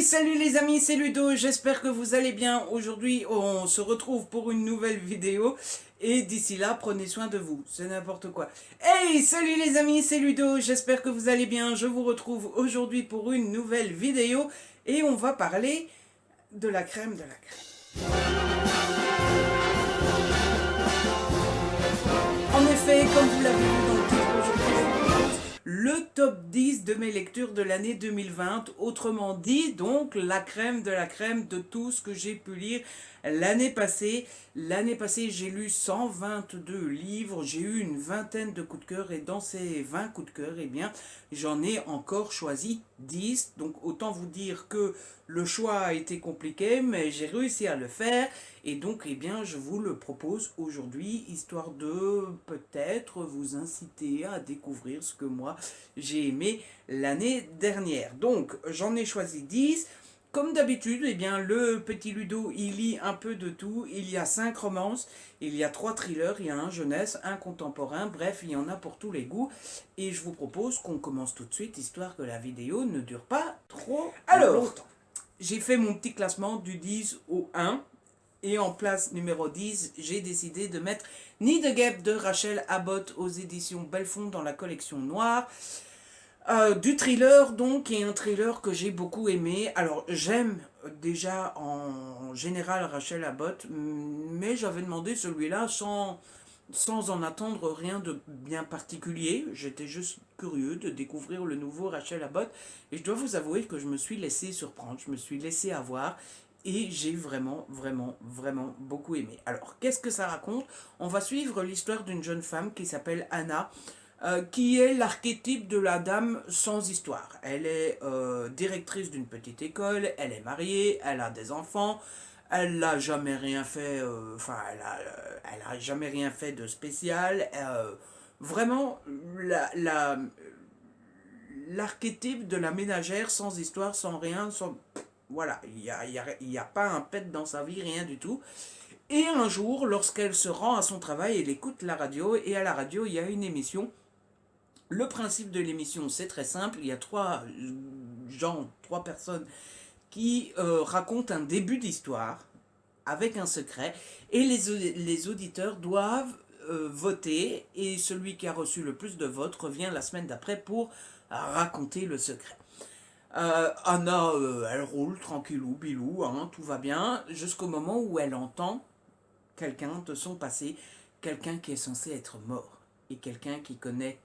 Hey, salut les amis, c'est Ludo, j'espère que vous allez bien. Aujourd'hui, on se retrouve pour une nouvelle vidéo. Et d'ici là, prenez soin de vous, c'est n'importe quoi. Hey, salut les amis, c'est Ludo, j'espère que vous allez bien. Je vous retrouve aujourd'hui pour une nouvelle vidéo. Et on va parler de la crème de la crème. En effet, comme vous l'avez vu dans le titre aujourd'hui, le top 10 de mes lectures de l'année 2020, autrement dit, donc la crème de la crème de tout ce que j'ai pu lire l'année passée. L'année passée, j'ai lu 122 livres, j'ai eu une vingtaine de coups de cœur et dans ces 20 coups de cœur, eh bien, j'en ai encore choisi 10. Donc autant vous dire que le choix a été compliqué, mais j'ai réussi à le faire. Et donc, eh bien, je vous le propose aujourd'hui, histoire de peut-être vous inciter à découvrir ce que moi j'ai aimé l'année dernière. Donc, j'en ai choisi 10. Comme d'habitude, eh bien, le petit Ludo, il lit un peu de tout. Il y a 5 romances, il y a 3 thrillers, il y a un jeunesse, un contemporain, bref, il y en a pour tous les goûts. Et je vous propose qu'on commence tout de suite, histoire que la vidéo ne dure pas trop longtemps. J'ai fait mon petit classement du 10 au 1. Et en place numéro 10, j'ai décidé de mettre Nid de guêpe de Rachel Abbott aux éditions Belfond dans la collection noire. Du thriller donc, et un thriller que j'ai beaucoup aimé. Alors j'aime déjà en général Rachel Abbott, mais j'avais demandé celui-là sans en attendre rien de bien particulier. J'étais juste curieux de découvrir le nouveau Rachel Abbott. Et je dois vous avouer que je me suis laissé surprendre, je me suis laissé avoir. Et j'ai vraiment beaucoup aimé. Alors, qu'est-ce que ça raconte? On va suivre l'histoire d'une jeune femme qui s'appelle Anna, qui est l'archétype de la dame sans histoire. Elle est directrice d'une petite école, elle est mariée, elle a des enfants, elle n'a jamais rien fait, elle a jamais rien fait de spécial. Vraiment, l'archétype de la ménagère sans histoire, sans rien, sans... Voilà, il y a pas un pet dans sa vie, rien du tout. Et un jour, lorsqu'elle se rend à son travail, elle écoute la radio, et à la radio, il y a une émission. Le principe de l'émission, c'est très simple. Il y a trois personnes qui racontent un début d'histoire avec un secret, et les auditeurs doivent voter, et celui qui a reçu le plus de votes revient la semaine d'après pour raconter le secret. Anna, elle roule tranquillou, bilou, hein, tout va bien, jusqu'au moment où elle entend quelqu'un de son passé, quelqu'un qui est censé être mort, et quelqu'un qui connaît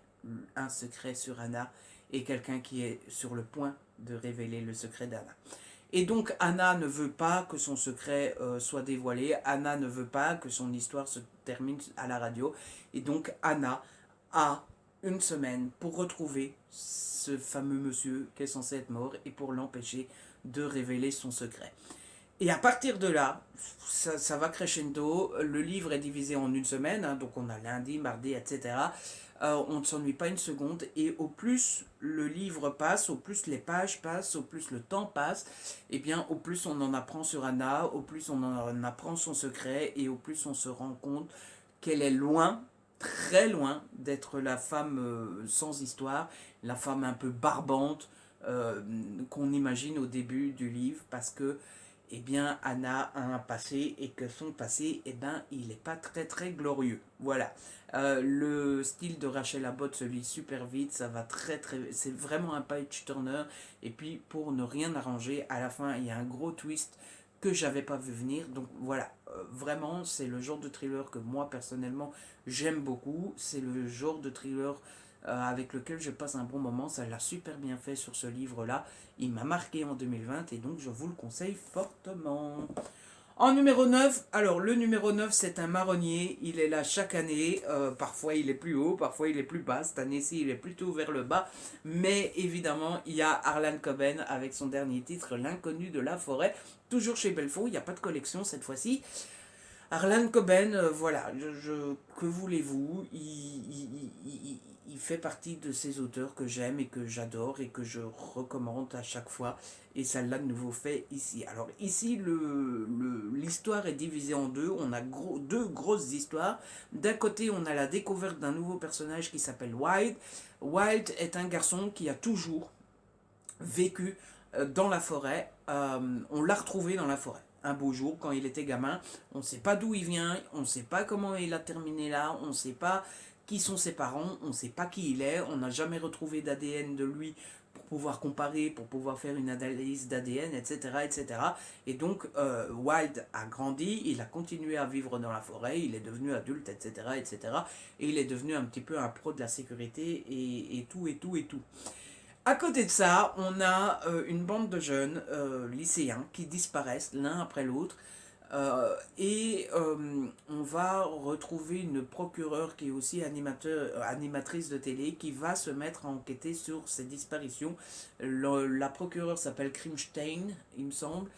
un secret sur Anna, et quelqu'un qui est sur le point de révéler le secret d'Anna. Et donc Anna ne veut pas que son secret soit dévoilé, Anna ne veut pas que son histoire se termine à la radio, et donc Anna a une semaine pour retrouver ce fameux monsieur qui est censé être mort et pour l'empêcher de révéler son secret. Et à partir de là, ça va crescendo. Le livre est divisé en une semaine, hein, donc on a lundi, mardi, etc. On ne s'ennuie pas une seconde, et au plus le livre passe, au plus les pages passent, au plus le temps passe, et bien au plus on en apprend sur Anna, au plus on en apprend son secret, et au plus on se rend compte qu'elle est loin, très loin d'être la femme sans histoire, la femme un peu barbante qu'on imagine au début du livre, parce que eh bien, Anna a un passé, et que son passé, eh ben, il n'est pas très glorieux. Voilà. Le style de Rachel Abbott se lit super vite, ça va c'est vraiment un page turner. Et puis, pour ne rien arranger, à la fin, il y a un gros twist que j'avais pas vu venir. Donc voilà, vraiment, c'est le genre de thriller que moi, personnellement, j'aime beaucoup. C'est le genre de thriller avec lequel je passe un bon moment. Ça l'a super bien fait sur ce livre-là. Il m'a marqué en 2020, et donc je vous le conseille fortement. En numéro 9, alors le numéro 9, c'est un marronnier. Il est là chaque année. Parfois il est plus haut, parfois il est plus bas. Cette année-ci, il est plutôt vers le bas. Mais évidemment, il y a Harlan Coben avec son dernier titre, L'inconnu de la forêt. Toujours chez Belfond, il n'y a pas de collection cette fois-ci. Harlan Coben, voilà, que voulez-vous, il fait partie de ces auteurs que j'aime et que j'adore et que je recommande à chaque fois, et ça l'a de nouveau fait ici. Alors ici, l'histoire est divisée en deux, on a deux grosses histoires. D'un côté, on a la découverte d'un nouveau personnage qui s'appelle Wild. Wild est un garçon qui a toujours vécu dans la forêt. On l'a retrouvé dans la forêt. Un beau jour, quand il était gamin, on ne sait pas d'où il vient, on ne sait pas comment il a terminé là, on ne sait pas qui sont ses parents, on ne sait pas qui il est, on n'a jamais retrouvé d'ADN de lui pour pouvoir comparer, pour pouvoir faire une analyse d'ADN, etc., etc. Et donc, Wilde a grandi, il a continué à vivre dans la forêt, il est devenu adulte, etc., etc. Et il est devenu un petit peu un pro de la sécurité et tout, et tout, et tout. À côté de ça, on a une bande de jeunes lycéens qui disparaissent l'un après l'autre. On va retrouver une procureure qui est aussi animatrice de télé qui va se mettre à enquêter sur ces disparitions. La procureure s'appelle Krimstein, il me semble.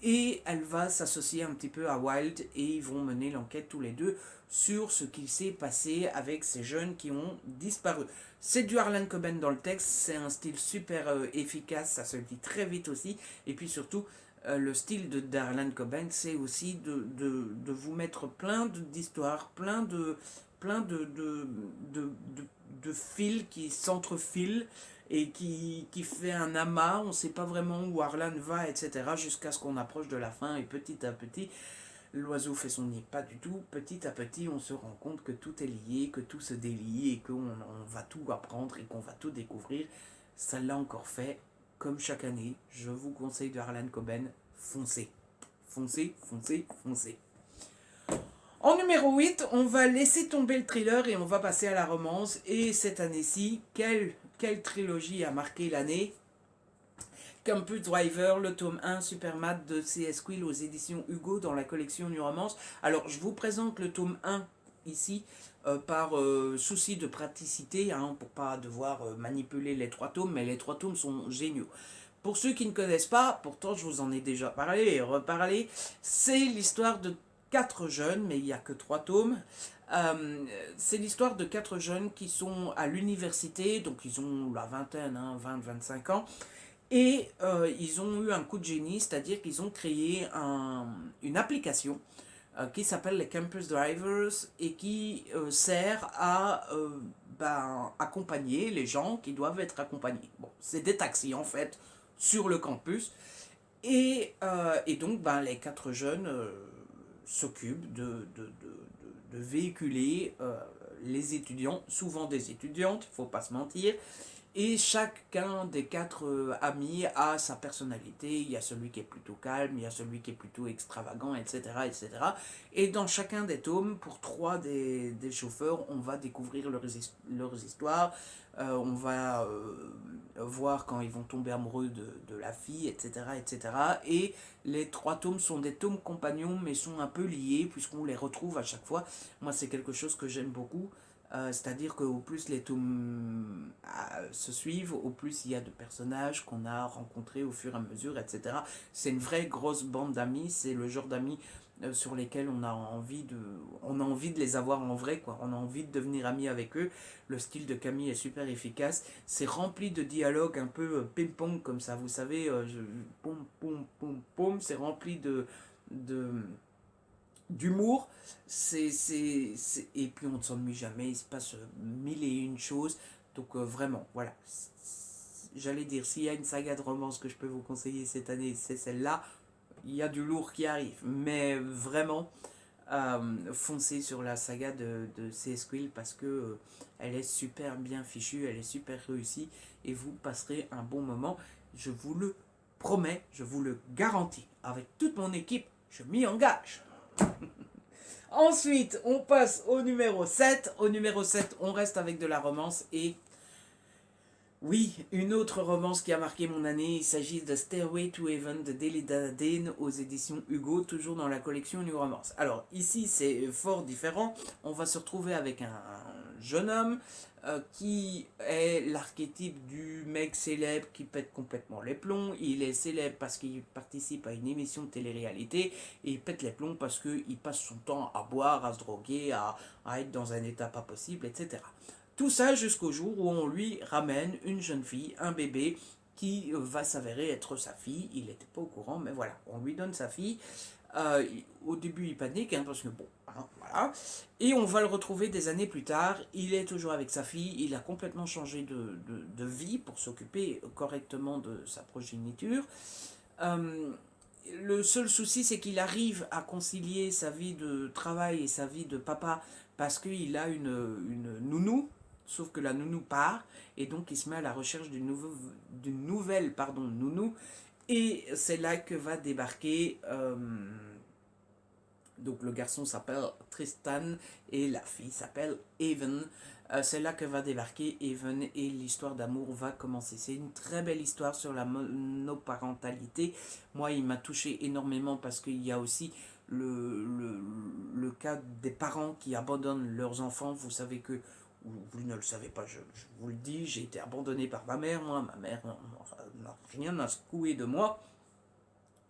Et elle va s'associer un petit peu à Wilde et ils vont mener l'enquête tous les deux sur ce qu'il s'est passé avec ces jeunes qui ont disparu. C'est du Harlan Coben dans le texte, c'est un style super efficace, ça se lit très vite aussi, et puis surtout, le style de Darlan Coben, c'est aussi de vous mettre plein d'histoires, plein de fils qui s'entrefilent et qui fait un amas, on ne sait pas vraiment où Harlan va, etc., jusqu'à ce qu'on approche de la fin, et petit à petit, l'oiseau fait son nid. Pas du tout, petit à petit, on se rend compte que tout est lié, que tout se délie, et qu'on va tout apprendre, et qu'on va tout découvrir. Ça l'a encore fait, comme chaque année, je vous conseille de Harlan Coben, foncez. Foncez, foncez, foncez. En numéro 8, on va laisser tomber le thriller et on va passer à la romance. Et cette année-ci, quelle trilogie a marqué l'année? Campus Driver, le tome 1 Supermat de C.S. Quill aux éditions Hugo dans la collection New Romance. Alors, je vous présente le tome 1 ici par souci de praticité, pour pas devoir manipuler les 3 tomes, mais les 3 tomes sont géniaux. Pour ceux qui ne connaissent pas, pourtant je vous en ai déjà parlé et reparlé, c'est l'histoire de 4 jeunes, mais il n'y a que 3 tomes. C'est l'histoire de 4 jeunes qui sont à l'université, donc ils ont la vingtaine, 20-25 ans, et ils ont eu un coup de génie, c'est-à-dire qu'ils ont créé une application qui s'appelle les Campus Drivers et qui sert à accompagner les gens qui doivent être accompagnés. Bon, c'est des taxis en fait sur le campus. Et donc, les 4 jeunes s'occupent de véhiculer les étudiants, souvent des étudiantes, il ne faut pas se mentir, et chacun des 4 amis a sa personnalité. Il y a celui qui est plutôt calme, il y a celui qui est plutôt extravagant, etc. etc. Et dans chacun des tomes, pour 3 des chauffeurs, on va découvrir leurs histoires. On va voir quand ils vont tomber amoureux de la fille, etc. etc. Et les 3 tomes sont des tomes compagnons, mais sont un peu liés, puisqu'on les retrouve à chaque fois. Moi, c'est quelque chose que j'aime beaucoup. C'est-à-dire qu'au plus les tomes se suivent, au plus il y a de personnages qu'on a rencontrés au fur et à mesure, etc. C'est une vraie grosse bande d'amis, c'est le genre d'amis sur lesquels on a envie de les avoir en vrai, quoi. On a envie de devenir amis avec eux. Le style de Camille est super efficace. C'est rempli de dialogues un peu ping-pong comme ça, vous savez, pom pom pom pom, c'est rempli de d'humour, et puis on ne s'ennuie jamais, il se passe mille et une choses, donc vraiment, voilà, j'allais dire, s'il y a une saga de romance que je peux vous conseiller cette année, c'est celle-là. Il y a du lourd qui arrive, mais vraiment, foncez sur la saga de C.S. Quill parce que elle est super bien fichue, elle est super réussie, et vous passerez un bon moment, je vous le promets, je vous le garantis, avec toute mon équipe, je m'y engage. Ensuite, on passe au numéro 7. Au numéro 7, on reste avec de la romance et oui, une autre romance qui a marqué mon année. Il s'agit de Stairway to Heaven de Delida Dane aux éditions Hugo, toujours dans la collection New Romance. Alors ici, c'est fort différent. On va se retrouver avec un jeune homme qui est l'archétype du mec célèbre qui pète complètement les plombs. Il est célèbre parce qu'il participe à une émission de télé-réalité et il pète les plombs parce qu'il passe son temps à boire, à se droguer, à être dans un état pas possible, etc. Tout ça jusqu'au jour où on lui ramène une jeune fille, un bébé, qui va s'avérer être sa fille. Il n'était pas au courant, mais voilà, on lui donne sa fille. Au début, il panique, parce que bon, hein, voilà. Et on va le retrouver des années plus tard. Il est toujours avec sa fille. Il a complètement changé de vie pour s'occuper correctement de sa progéniture. Euh, le seul souci, c'est qu'il arrive à concilier sa vie de travail et sa vie de papa parce qu'il a une nounou, sauf que la nounou part, et donc il se met à la recherche d'une nouvelle nounou, et c'est là que va débarquer... donc le garçon s'appelle Tristan et la fille s'appelle Even. C'est là que va débarquer Even et l'histoire d'amour va commencer. C'est une très belle histoire sur la monoparentalité. Moi, il m'a touché énormément parce qu'il y a aussi le cas des parents qui abandonnent leurs enfants. Vous savez que, vous ne le savez pas, je vous le dis, j'ai été abandonné par ma mère. Moi, ma mère n'a rien à secouer de moi.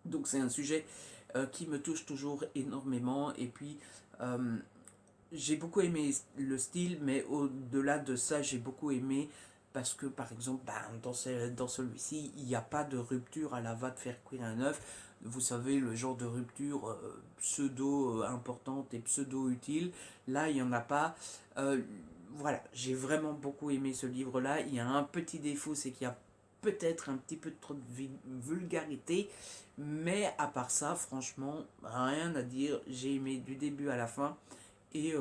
Donc c'est un sujet qui me touche toujours énormément. Et puis, j'ai beaucoup aimé le style, mais au-delà de ça, j'ai beaucoup aimé parce que, par exemple, dans celui-ci, il n'y a pas de rupture à la va de faire cuire un œuf. Vous savez, le genre de rupture pseudo-importante et pseudo-utile. Là, il n'y en a pas. Voilà, j'ai vraiment beaucoup aimé ce livre-là. Il y a un petit défaut, c'est qu'il y a peut-être un petit peu trop de vulgarité, mais à part ça, franchement, rien à dire. J'ai aimé du début à la fin. Et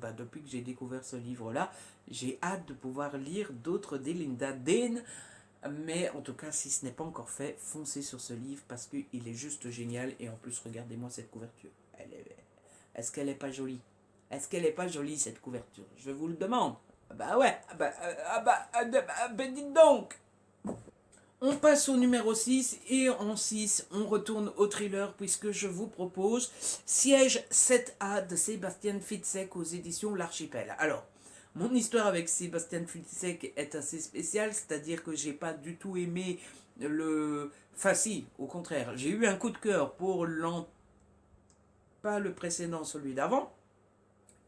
bah, depuis que j'ai découvert ce livre-là, j'ai hâte de pouvoir lire d'autres d'Elinda Dane. Mais en tout cas, si ce n'est pas encore fait, foncez sur ce livre parce qu'il est juste génial. Et en plus, regardez-moi cette couverture. Est-ce qu'elle n'est pas jolie? Est-ce qu'elle n'est pas jolie cette couverture? Je vous le demande. Bah ouais, dites donc. On passe au numéro 6 et en 6, on retourne au thriller puisque je vous propose Siège 7A de Sébastien Fitzek aux éditions L'Archipel. Alors, mon histoire avec Sébastien Fitzek est assez spéciale, c'est-à-dire que j'ai pas du tout aimé le... Enfin si, au contraire, j'ai eu un coup de cœur pour pas le précédent, celui d'avant,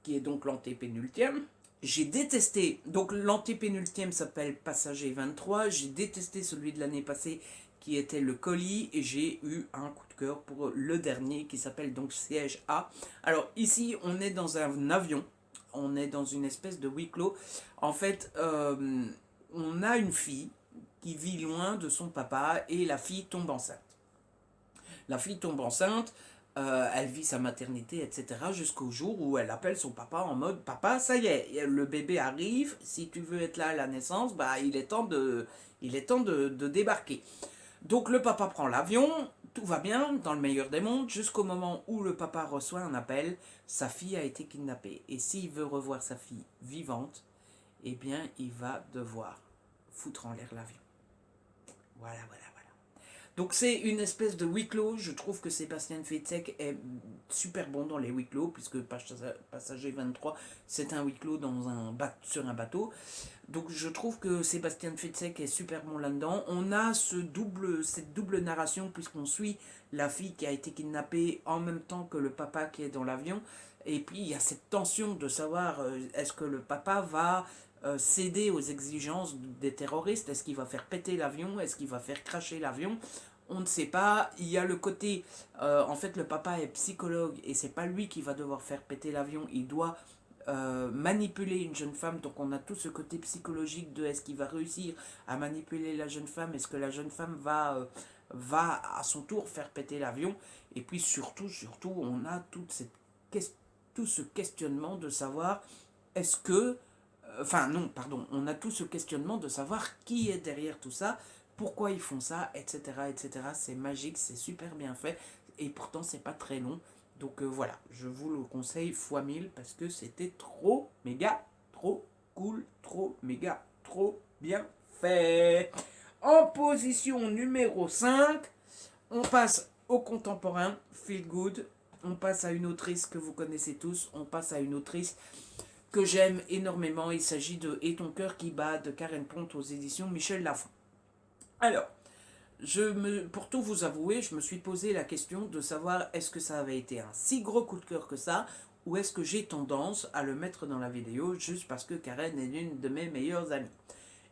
qui est donc l'antépénultième. J'ai détesté, donc l'antépénultième s'appelle Passager 23, j'ai détesté celui de l'année passée qui était le colis et j'ai eu un coup de cœur pour le dernier qui s'appelle donc Siège A. Alors ici on est dans un avion, on est dans une espèce de huis clos. En fait on a une fille qui vit loin de son papa et la fille tombe enceinte. La fille tombe enceinte, elle vit sa maternité, etc. jusqu'au jour où elle appelle son papa en mode « Papa, ça y est, le bébé arrive, si tu veux être là à la naissance, bah, il est temps de débarquer. » Donc le papa prend l'avion, tout va bien, dans le meilleur des mondes, jusqu'au moment où le papa reçoit un appel, sa fille a été kidnappée. Et s'il veut revoir sa fille vivante, eh bien, il va devoir foutre en l'air l'avion. Voilà. Donc c'est une espèce de huis clos. Je trouve que Sébastien Fitzek est super bon dans les huis clos, puisque Passager 23, c'est un huis clos sur un bateau. Donc je trouve que Sébastien Fitzek est super bon là-dedans. On a cette double narration, puisqu'on suit la fille qui a été kidnappée en même temps que le papa qui est dans l'avion. Et puis il y a cette tension de savoir est-ce que le papa va céder aux exigences des terroristes. Est-ce qu'il va faire péter l'avion? Est-ce qu'il va faire cracher l'avion? On ne sait pas. Il y a le côté, en fait le papa est psychologue et c'est pas lui qui va devoir faire péter l'avion. Il doit manipuler une jeune femme, donc on a tout ce côté psychologique de est-ce qu'il va réussir à manipuler la jeune femme, est-ce que la jeune femme va à son tour faire péter l'avion, et puis surtout on a tout ce questionnement de savoir est-ce que enfin non, pardon, on a tout ce questionnement de savoir qui est derrière tout ça, pourquoi ils font ça, etc. etc. C'est magique, c'est super bien fait, et pourtant c'est pas très long. Donc voilà, je vous le conseille fois 1000 parce que c'était trop, méga, trop cool, trop, méga, trop bien fait. En position numéro 5, on passe au contemporain, Feel Good. On passe à une autrice que vous connaissez tous, on passe à une autrice que j'aime énormément. Il s'agit de Et ton cœur qui bat de Karen Ponte aux éditions Michel Lafon. Alors, pour tout vous avouer, je me suis posé la question de savoir est-ce que ça avait été un si gros coup de cœur que ça, ou est-ce que j'ai tendance à le mettre dans la vidéo juste parce que Karen est l'une de mes meilleures amies.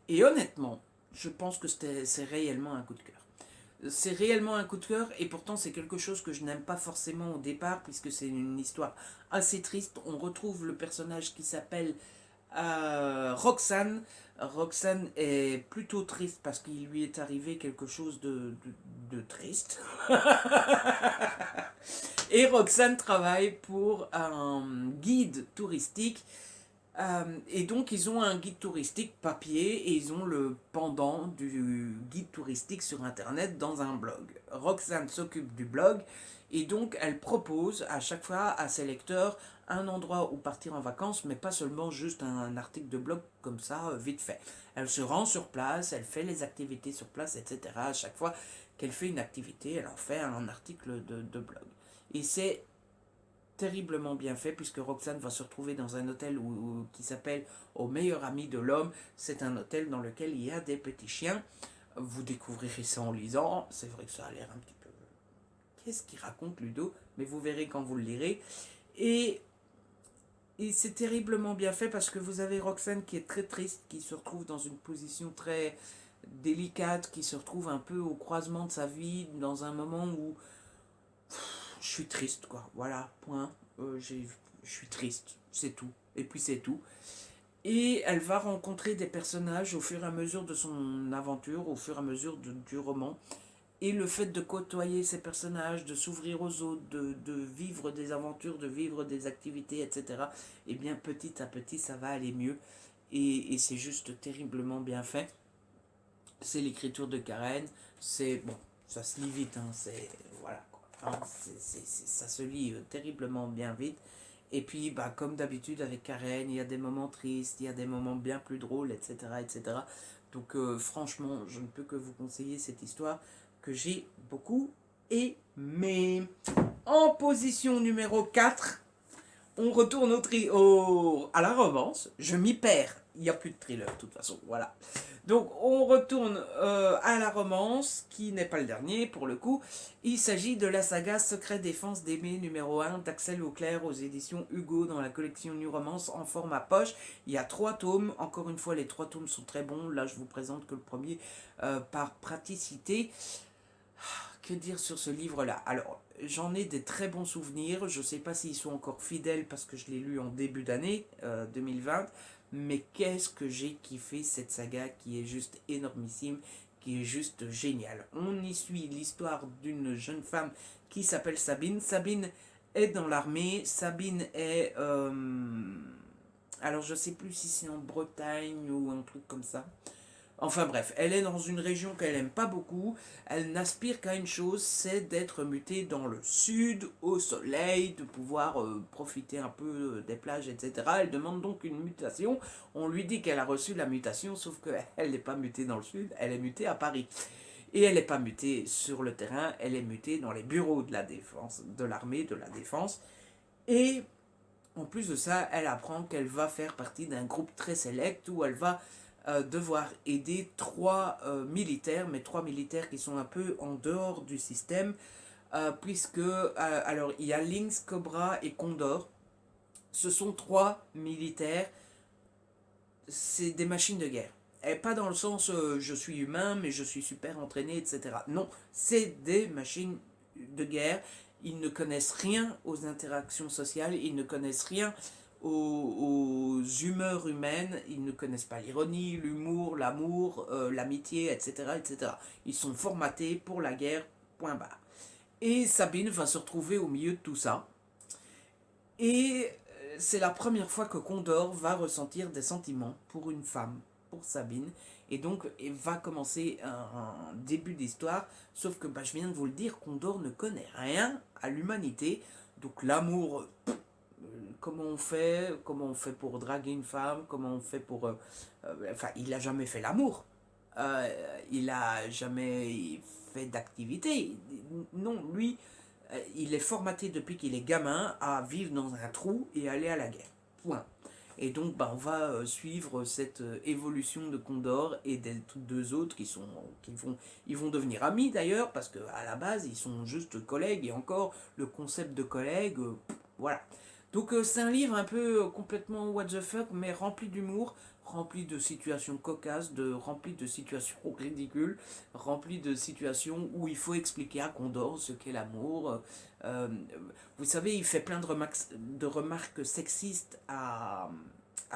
Et honnêtement, je pense que c'est réellement un coup de cœur. C'est réellement un coup de cœur et pourtant c'est quelque chose que je n'aime pas forcément au départ puisque c'est une histoire assez triste. On retrouve le personnage qui s'appelle Roxane. Roxane est plutôt triste parce qu'il lui est arrivé quelque chose de triste. Et Roxane travaille pour un guide touristique. Et donc ils ont un guide touristique papier et ils ont le pendant du guide touristique sur internet dans un blog. Roxane s'occupe du blog et donc elle propose à chaque fois à ses lecteurs un endroit où partir en vacances, mais pas seulement juste un article de blog comme ça, vite fait. Elle se rend sur place, elle fait les activités sur place, etc. À chaque fois qu'elle fait une activité, elle en fait un article de blog. Et c'est terriblement bien fait puisque Roxane va se retrouver dans un hôtel qui s'appelle Au meilleur ami de l'homme. C'est un hôtel dans lequel il y a des petits chiens. Vous découvrirez ça en lisant. C'est vrai que ça a l'air un petit peu... Qu'est-ce qu'il raconte Ludo? Mais vous verrez quand vous le lirez. Et, et c'est terriblement bien fait parce que vous avez Roxane qui est très triste, qui se retrouve dans une position très délicate, qui se retrouve un peu au croisement de sa vie, dans un moment où je suis triste, quoi. Voilà, point. Je suis triste, c'est tout. Et puis c'est tout. Et elle va rencontrer des personnages au fur et à mesure de son aventure, au fur et à mesure du roman. Et le fait de côtoyer ces personnages, de s'ouvrir aux autres, de vivre des aventures, de vivre des activités, etc., et bien petit à petit, ça va aller mieux. Et c'est juste terriblement bien fait. C'est l'écriture de Karen. C'est bon, ça se lit vite, hein, c'est voilà quoi. Hein, ça se lit terriblement bien vite. Et puis, bah, comme d'habitude avec Karen, il y a des moments tristes, il y a des moments bien plus drôles, etc., etc. Donc, franchement, je ne peux que vous conseiller cette histoire que j'ai beaucoup aimée. En position numéro 4, on retourne à la romance. Je m'y perds. Il n'y a plus de thriller, de toute façon. Voilà. Donc, on retourne à la romance, qui n'est pas le dernier, pour le coup. Il s'agit de la saga Secret Défense d'Aimé numéro 1 d'Axel Auclair aux éditions Hugo dans la collection New Romance en format poche. Il y a 3 tomes. Encore une fois, les 3 tomes sont très bons. Là, je vous présente que le premier par praticité. Que dire sur ce livre-là? Alors, j'en ai des très bons souvenirs. Je ne sais pas s'ils sont encore fidèles parce que je l'ai lu en début d'année 2020. Mais qu'est-ce que j'ai kiffé cette saga qui est juste énormissime, qui est juste géniale. On y suit l'histoire d'une jeune femme qui s'appelle Sabine. Sabine est dans l'armée. Sabine est... alors, je ne sais plus si c'est en Bretagne ou un truc comme ça. Enfin bref, elle est dans une région qu'elle n'aime pas beaucoup. Elle n'aspire qu'à une chose, c'est d'être mutée dans le sud, au soleil, de pouvoir profiter un peu des plages, etc. Elle demande donc une mutation. On lui dit qu'elle a reçu la mutation, sauf qu'elle n'est pas mutée dans le sud, elle est mutée à Paris. Et elle n'est pas mutée sur le terrain, elle est mutée dans les bureaux de la défense, de l'armée de la défense. Et en plus de ça, elle apprend qu'elle va faire partie d'un groupe très sélect où elle va devoir aider 3 militaires, mais 3 militaires qui sont un peu en dehors du système, puisque, alors, il y a Lynx, Cobra et Condor. Ce sont 3 militaires, c'est des machines de guerre. Et pas dans le sens je suis humain, mais je suis super entraîné, etc. Non, c'est des machines de guerre. Ils ne connaissent rien aux interactions sociales, ils ne connaissent rien aux humeurs humaines, ils ne connaissent pas l'ironie, l'humour, l'amour, l'amitié, etc., etc. Ils sont formatés pour la guerre, point barre. Et Sabine va se retrouver au milieu de tout ça. Et c'est la première fois que Condor va ressentir des sentiments pour une femme, pour Sabine. Et donc, il va commencer un début d'histoire. Sauf que, bah, je viens de vous le dire, Condor ne connaît rien à l'humanité. Donc, l'amour, comment on fait pour draguer une femme, comment on fait pour... enfin, il n'a jamais fait l'amour. Il n'a jamais fait d'activité. Non, lui, il est formaté depuis qu'il est gamin à vivre dans un trou et aller à la guerre. Point. Et donc, bah, on va suivre cette évolution de Condor et des 2 autres ils vont devenir amis d'ailleurs, parce qu'à la base, ils sont juste collègues, et encore, le concept de collègue, voilà. Donc c'est un livre un peu complètement what the fuck, mais rempli d'humour, rempli de situations cocasses, rempli de situations ridicules, rempli de situations où il faut expliquer à Condor ce qu'est l'amour. Euh, vous savez, il fait plein de remarques sexistes à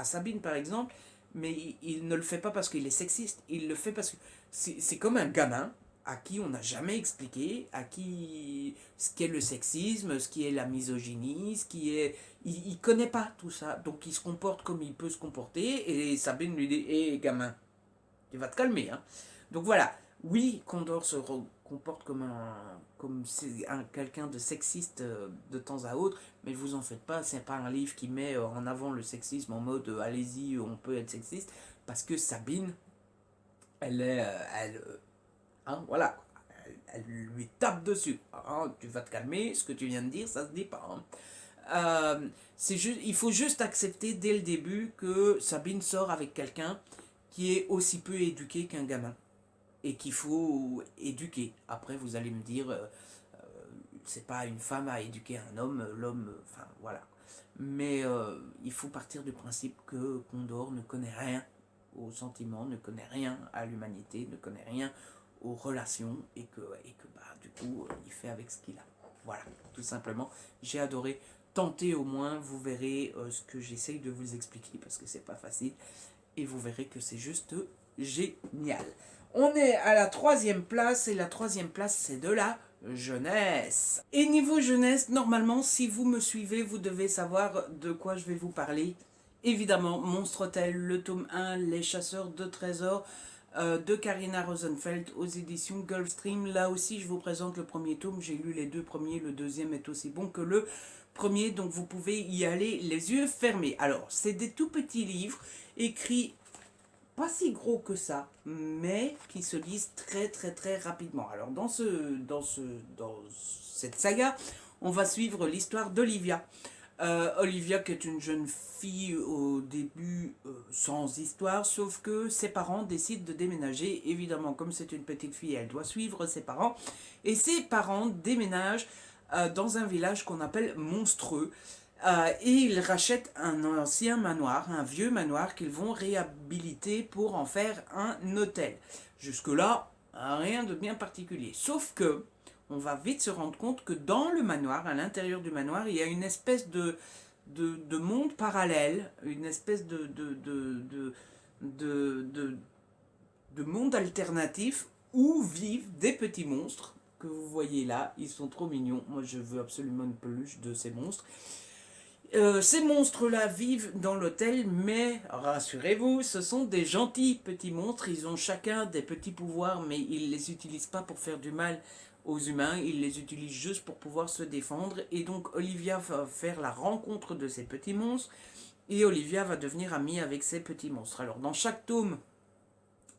Sabine, par exemple, mais il ne le fait pas parce qu'il est sexiste, il le fait parce que c'est comme un gamin à qui on n'a jamais expliqué, à qui ce qu'est le sexisme, ce qui est la misogynie, ce qui est il connaît pas tout ça, donc il se comporte comme il peut se comporter, et Sabine lui dit, hé gamin, tu vas te calmer, hein. Donc voilà, oui, Condor comporte comme quelqu'un de sexiste de temps à autre, mais vous en faites pas, c'est pas un livre qui met en avant le sexisme en mode allez-y, on peut être sexiste, parce que Sabine, voilà, elle lui tape dessus. Ah, tu vas te calmer, ce que tu viens de dire, ça se dit pas, hein. Il faut juste accepter dès le début que Sabine sort avec quelqu'un qui est aussi peu éduqué qu'un gamin et qu'il faut éduquer. Après, vous allez me dire, c'est pas une femme à éduquer un homme, l'homme, enfin voilà. Mais il faut partir du principe que Condor ne connaît rien aux sentiments, ne connaît rien à l'humanité, ne connaît rien aux relations et que bah, du coup, il fait avec ce qu'il a. Voilà, tout simplement. J'ai adoré. Tentez au moins, vous verrez ce que j'essaye de vous expliquer parce que c'est pas facile et vous verrez que c'est juste génial. On est à la troisième place et la troisième place c'est de la jeunesse. Et niveau jeunesse, normalement si vous me suivez, vous devez savoir de quoi je vais vous parler. Évidemment, Monstre Hotel, le tome 1, Les chasseurs de trésors de Karina Rosenfeld aux éditions Gulfstream. Là aussi, je vous présente le premier tome. J'ai lu les deux premiers, le deuxième est aussi bon que le premier, donc vous pouvez y aller les yeux fermés. Alors, c'est des tout petits livres écrits pas si gros que ça, mais qui se lisent très très très rapidement. Alors dans cette saga, on va suivre l'histoire d'Olivia. Olivia qui est une jeune fille au début sans histoire, sauf que ses parents décident de déménager. Évidemment, comme c'est une petite fille, elle doit suivre ses parents. Et ses parents déménagent dans un village qu'on appelle Monstreux. Et ils rachètent un ancien manoir, un vieux manoir qu'ils vont réhabiliter pour en faire un hôtel. Jusque-là, rien de bien particulier. Sauf que on va vite se rendre compte que dans le manoir, à l'intérieur du manoir, il y a une espèce de monde parallèle, une espèce de monde alternatif où vivent des petits monstres que vous voyez là. Ils sont trop mignons. Moi, je veux absolument une peluche de ces monstres. Ces monstres-là vivent dans l'hôtel, mais rassurez-vous, ce sont des gentils petits monstres. Ils ont chacun des petits pouvoirs, mais ils ne les utilisent pas pour faire du mal aux humains. Ils les utilisent juste pour pouvoir se défendre. Et donc Olivia va faire la rencontre de ces petits monstres. Et Olivia va devenir amie avec ces petits monstres. Alors dans chaque tome,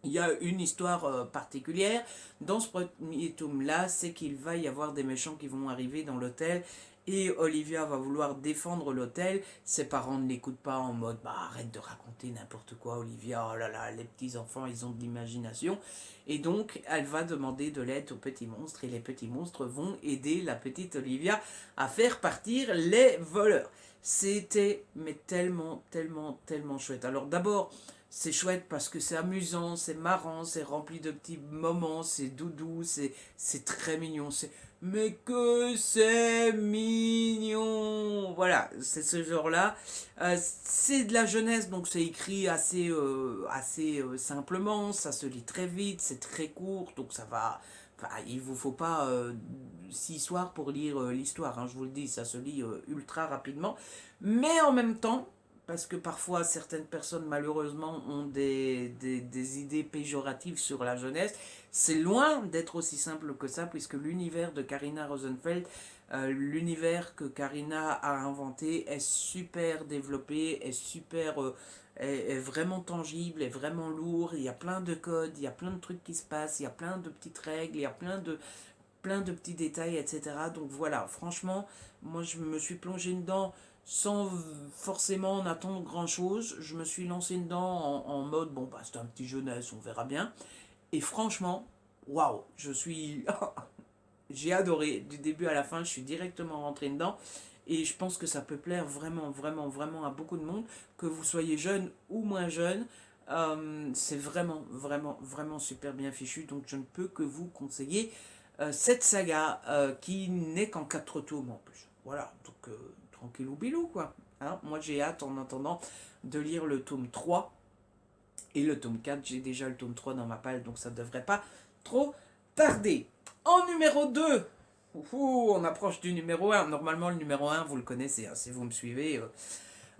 il y a une histoire particulière. Dans ce premier tome-là, c'est qu'il va y avoir des méchants qui vont arriver dans l'hôtel et Olivia va vouloir défendre l'hôtel. Ses parents ne l'écoutent pas en mode bah arrête de raconter n'importe quoi Olivia, oh là là, les petits enfants ils ont de l'imagination. Et donc elle va demander de l'aide aux petits monstres et les petits monstres vont aider la petite Olivia à faire partir les voleurs. C'était mais tellement, tellement, tellement chouette. Alors d'abord, c'est chouette parce que c'est amusant, c'est marrant, c'est rempli de petits moments, c'est doudou, c'est très mignon. Mais que c'est mignon. Voilà, c'est ce genre-là. C'est de la jeunesse, donc c'est écrit assez simplement, ça se lit très vite, c'est très court, donc ça va. Enfin, il vous faut pas 6 soirs pour lire l'histoire, hein, je vous le dis, ça se lit ultra rapidement. Mais en même temps, parce que parfois certaines personnes malheureusement ont des idées péjoratives sur la jeunesse, c'est loin d'être aussi simple que ça, puisque l'univers de Karina Rosenfeld, l'univers que Karina a inventé est super développé, est vraiment tangible, est vraiment lourd, il y a plein de codes, il y a plein de trucs qui se passent, il y a plein de petites règles, il y a plein de petits détails, etc. Donc voilà, franchement, moi je me suis plongé dedans sans forcément en attendre grand chose. Je me suis lancé dedans en mode bon bah c'est un petit jeunesse, on verra bien. Et franchement, waouh, j'ai adoré du début à la fin, je suis directement rentré dedans. Et je pense que ça peut plaire vraiment, vraiment, vraiment à beaucoup de monde, que vous soyez jeune ou moins jeune. C'est vraiment, vraiment, vraiment super bien fichu. Donc je ne peux que vous conseiller cette saga qui n'est qu'en 4 tomes en plus. Voilà, donc tranquillou bilou quoi. Hein, moi j'ai hâte en attendant de lire le tome 3 et le tome 4. J'ai déjà le tome 3 dans ma palle, donc ça ne devrait pas trop tarder. En numéro 2, on approche du numéro 1. Normalement, le numéro 1, vous le connaissez, hein, si vous me suivez.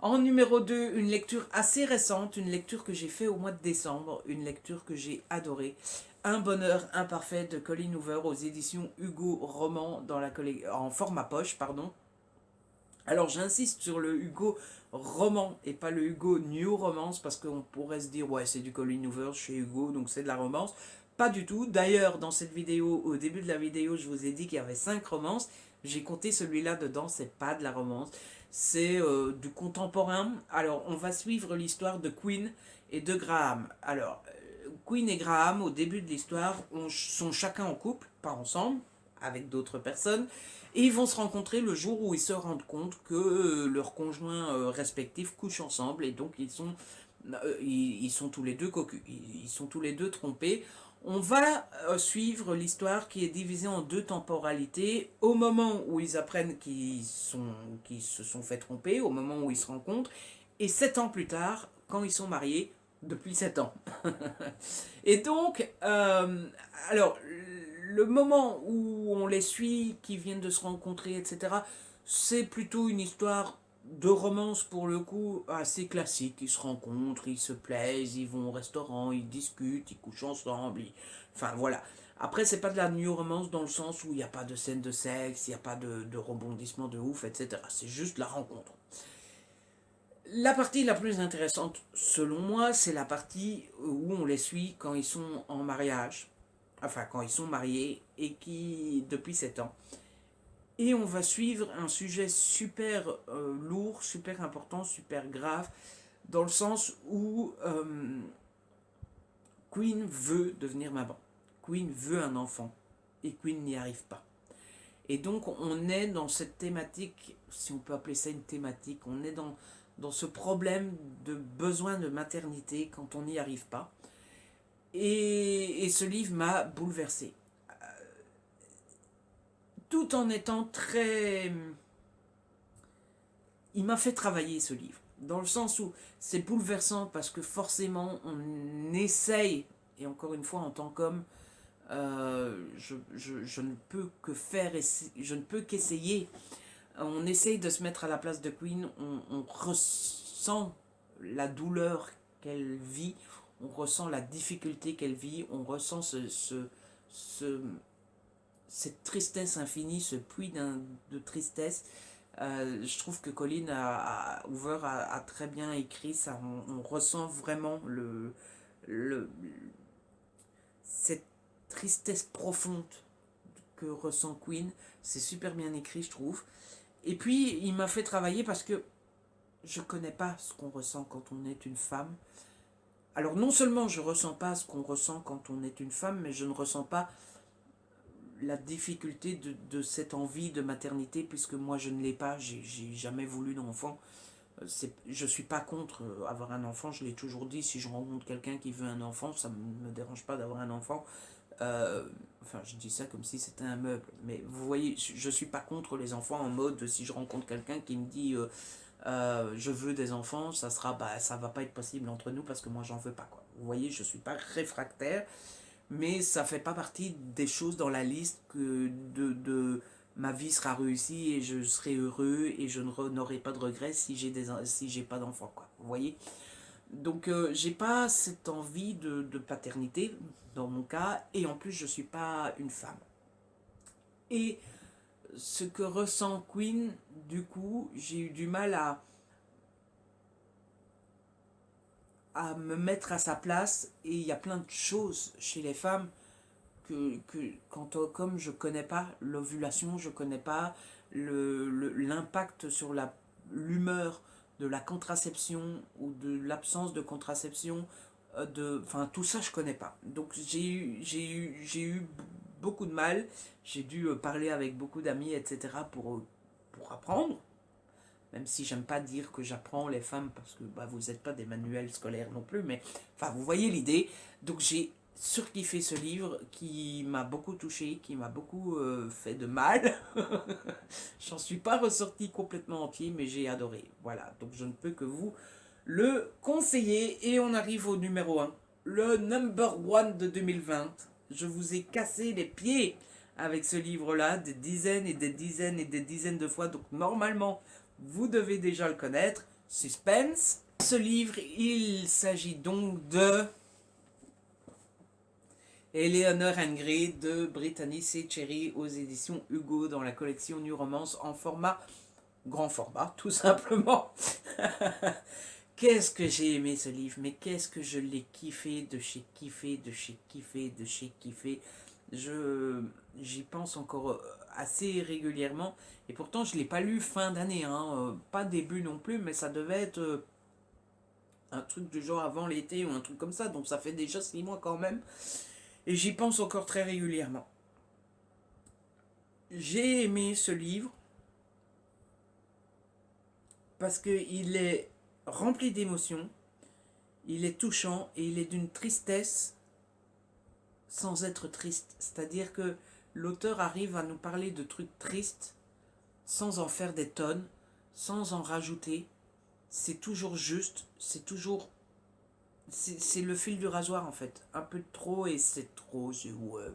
En numéro 2, une lecture assez récente, une lecture que j'ai fait au mois de décembre, une lecture que j'ai adorée. Un bonheur imparfait de Colleen Hoover aux éditions Hugo Roman en format poche, pardon. Alors j'insiste sur le Hugo roman et pas le Hugo New Romance parce qu'on pourrait se dire ouais c'est du Colleen Hoover chez Hugo donc c'est de la romance. Pas du tout. D'ailleurs dans cette vidéo, au début de la vidéo je vous ai dit qu'il y avait 5 romances. J'ai compté celui-là dedans, c'est pas de la romance. C'est du contemporain. Alors on va suivre l'histoire de Queen et de Graham. Alors Queen et Graham au début de l'histoire sont chacun en couple, pas ensemble, avec d'autres personnes. Et ils vont se rencontrer le jour où ils se rendent compte que leurs conjoints respectifs couchent ensemble et donc ils sont tous les deux cocus, ils sont tous les deux trompés. On va suivre l'histoire qui est divisée en 2 temporalités. Au moment où ils apprennent qu'ils se sont fait tromper, au moment où ils se rencontrent, et 7 ans plus tard, quand ils sont mariés, depuis 7 ans. Et donc, alors, le moment où on les suit, qui viennent de se rencontrer, etc., c'est plutôt une histoire de romance pour le coup assez classique. Ils se rencontrent, ils se plaisent, ils vont au restaurant, ils discutent, ils couchent ensemble. Enfin voilà. Après, c'est pas de la new romance dans le sens où il n'y a pas de scène de sexe, il n'y a pas de rebondissement de ouf, etc. C'est juste la rencontre. La partie la plus intéressante, selon moi, c'est la partie où on les suit quand ils sont en mariage, enfin quand ils sont mariés et qui depuis 7 ans. Et on va suivre un sujet super lourd, super important, super grave, dans le sens où Queen veut devenir maman. Queen veut un enfant et Queen n'y arrive pas. Et donc on est dans cette thématique, si on peut appeler ça une thématique, on est dans ce problème de besoin de maternité quand on n'y arrive pas. Et ce livre m'a bouleversé. Tout en étant très... Il m'a fait travailler ce livre. Dans le sens où c'est bouleversant parce que forcément on essaye, et encore une fois en tant qu'homme, je ne peux que faire, je ne peux qu'essayer. On essaye de se mettre à la place de Queen, on ressent la douleur qu'elle vit, on ressent la difficulté qu'elle vit, on ressent cette tristesse infinie, ce puits de tristesse. Je trouve que Colleen Hoover a très bien écrit ça, on ressent vraiment cette tristesse profonde que ressent Queen, c'est super bien écrit je trouve. Et puis, il m'a fait travailler parce que je ne connais pas ce qu'on ressent quand on est une femme. Alors, non seulement je ne ressens pas ce qu'on ressent quand on est une femme, mais je ne ressens pas la difficulté de cette envie de maternité, puisque moi, je ne l'ai pas. J'ai jamais voulu d'enfant. Je ne suis pas contre avoir un enfant, je l'ai toujours dit. Si je rencontre quelqu'un qui veut un enfant, ça ne me dérange pas d'avoir un enfant. Enfin, je dis ça comme si c'était un meuble, mais vous voyez, je suis pas contre les enfants en mode si je rencontre quelqu'un qui me dit je veux des enfants, ça va pas être possible entre nous parce que moi j'en veux pas quoi. Vous voyez, je suis pas réfractaire, mais ça fait pas partie des choses dans la liste que de ma vie sera réussie et je serai heureux et je n'aurai pas de regrets si j'ai pas d'enfants quoi. Vous voyez. Donc j'ai pas cette envie de paternité dans mon cas et en plus je suis pas une femme. Et ce que ressent Queen, du coup, j'ai eu du mal à me mettre à sa place et il y a plein de choses chez les femmes que comme je connais pas l'ovulation, je connais pas l'impact sur l'humeur de la contraception ou de l'absence de contraception, enfin tout ça je connais pas. Donc j'ai eu beaucoup de mal, j'ai dû parler avec beaucoup d'amis, etc. Pour apprendre. même si j'aime pas dire que j'apprends les femmes, parce que bah, vous n'êtes pas des manuels scolaires non plus, mais enfin, vous voyez l'idée. Donc j'ai surkiffé ce livre qui m'a beaucoup touché, qui m'a beaucoup fait de mal. J'en suis pas ressorti complètement entier, mais j'ai adoré. Voilà, donc je ne peux que vous le conseiller. Et on arrive au numéro un, le number one de 2020. Je vous ai cassé les pieds avec ce livre-là, des dizaines et des dizaines et des dizaines de fois. Donc normalement, vous devez déjà le connaître. Suspense. Ce livre, il s'agit donc de Eleanor Grey de Brittany C. Cherry aux éditions Hugo dans la collection New Romance en format grand format, tout simplement. Qu'est-ce que j'ai aimé ce livre, mais qu'est-ce que je l'ai kiffé, de chez kiffé, de chez kiffé, de chez kiffé. J'y pense encore assez régulièrement, et pourtant je ne l'ai pas lu fin d'année, hein, pas début non plus, mais ça devait être un truc du genre avant l'été ou un truc comme ça, donc ça fait déjà 6 mois quand même, et j'y pense encore très régulièrement. J'ai aimé ce livre parce qu'il est rempli d'émotions, il est touchant et il est d'une tristesse sans être triste. C'est-à-dire que l'auteur arrive à nous parler de trucs tristes sans en faire des tonnes, sans en rajouter. C'est toujours juste, c'est toujours... C'est le fil du rasoir en fait. Un peu trop et c'est trop, c'est ouais.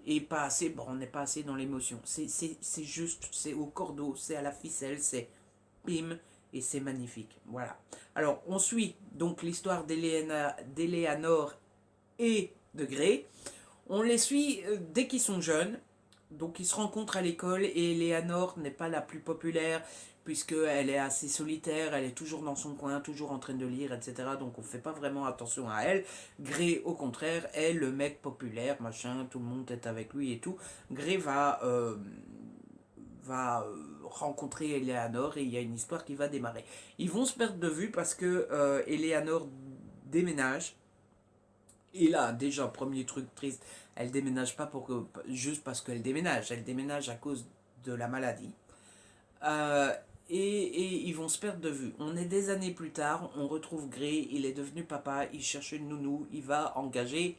Et pas assez, bon, on n'est pas assez dans l'émotion. C'est juste, c'est au cordeau, c'est à la ficelle, c'est bim, et c'est magnifique. Voilà. Alors, on suit donc l'histoire d'Eleanor et de Grey. On les suit dès qu'ils sont jeunes. Donc, ils se rencontrent à l'école et Eleanor n'est pas la plus populaire puisqu'elle est assez solitaire, elle est toujours dans son coin, toujours en train de lire, etc. Donc, on ne fait pas vraiment attention à elle. Grey, au contraire, est le mec populaire, machin, tout le monde est avec lui et tout. Grey va rencontrer Eleanor et il y a une histoire qui va démarrer. Ils vont se perdre de vue parce que Eleanor déménage. Et là, déjà, premier truc triste, elle déménage pas juste parce qu'elle déménage. Elle déménage à cause de la maladie. Euh, et ils vont se perdre de vue. On est des années plus tard, on retrouve Grey, il est devenu papa, il cherche une nounou, il va engager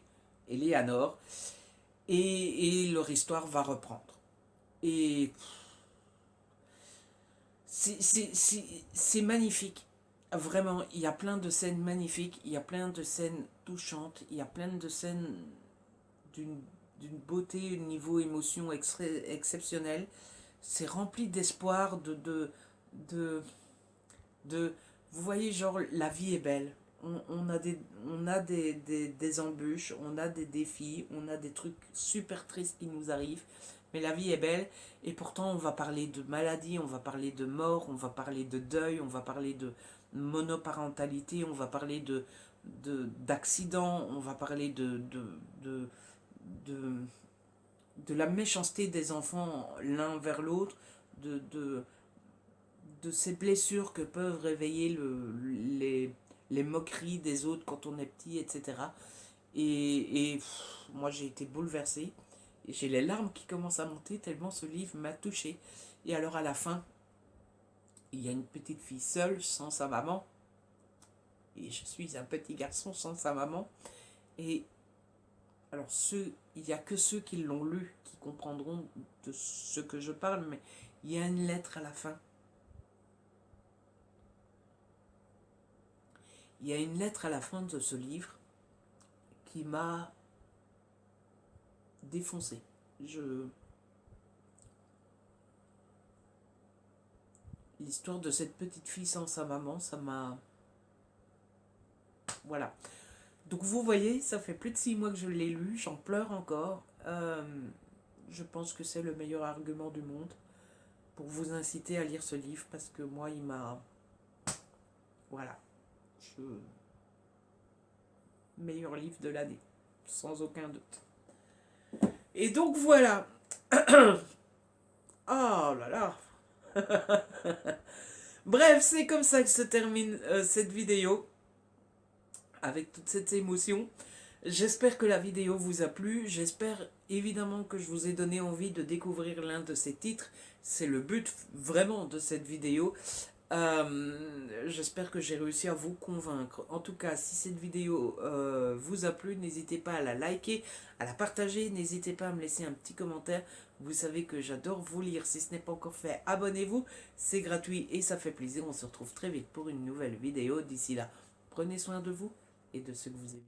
Eleanor et leur histoire va reprendre. Et c'est magnifique. Vraiment, il y a plein de scènes magnifiques, il y a plein de scènes touchantes, il y a plein de scènes d'une beauté, au niveau émotion exceptionnelle. C'est rempli d'espoir, de, de... Vous voyez, genre, la vie est belle. On a des embûches, on a des défis, on a des trucs super tristes qui nous arrivent. Mais la vie est belle et pourtant on va parler de maladie, on va parler de mort, on va parler de deuil, on va parler de monoparentalité, on va parler d'accidents, on va parler de, de, de la méchanceté des enfants l'un vers l'autre, de ces blessures que peuvent réveiller les moqueries des autres quand on est petit, etc. Moi j'ai été bouleversée. Et j'ai les larmes qui commencent à monter tellement ce livre m'a touchée. Et alors à la fin, il y a une petite fille seule, sans sa maman. Et je suis un petit garçon sans sa maman. Et alors il n'y a que ceux qui l'ont lu qui comprendront de ce que je parle, mais il y a une lettre à la fin. Il y a une lettre à la fin de ce livre qui m'a défoncé. L'histoire de cette petite fille sans sa maman, ça m'a... Voilà. Donc vous voyez, ça fait plus de 6 mois que je l'ai lu, j'en pleure encore. Je pense que c'est le meilleur argument du monde pour vous inciter à lire ce livre parce que moi, il m'a... Voilà. Meilleur livre de l'année, sans aucun doute. Et donc voilà. Oh là là. Bref, c'est comme ça que se termine cette vidéo, avec toute cette émotion. J'espère que la vidéo vous a plu. J'espère évidemment que je vous ai donné envie de découvrir l'un de ces titres. C'est le but vraiment de cette vidéo. J'espère que j'ai réussi à vous convaincre. En tout cas, si cette vidéo vous a plu, n'hésitez pas à la liker, à la partager. N'hésitez pas à me laisser un petit commentaire. Vous savez que j'adore vous lire. Si ce n'est pas encore fait, abonnez-vous. C'est gratuit et ça fait plaisir. On se retrouve très vite pour une nouvelle vidéo. D'ici là, prenez soin de vous et de ceux que vous aimez.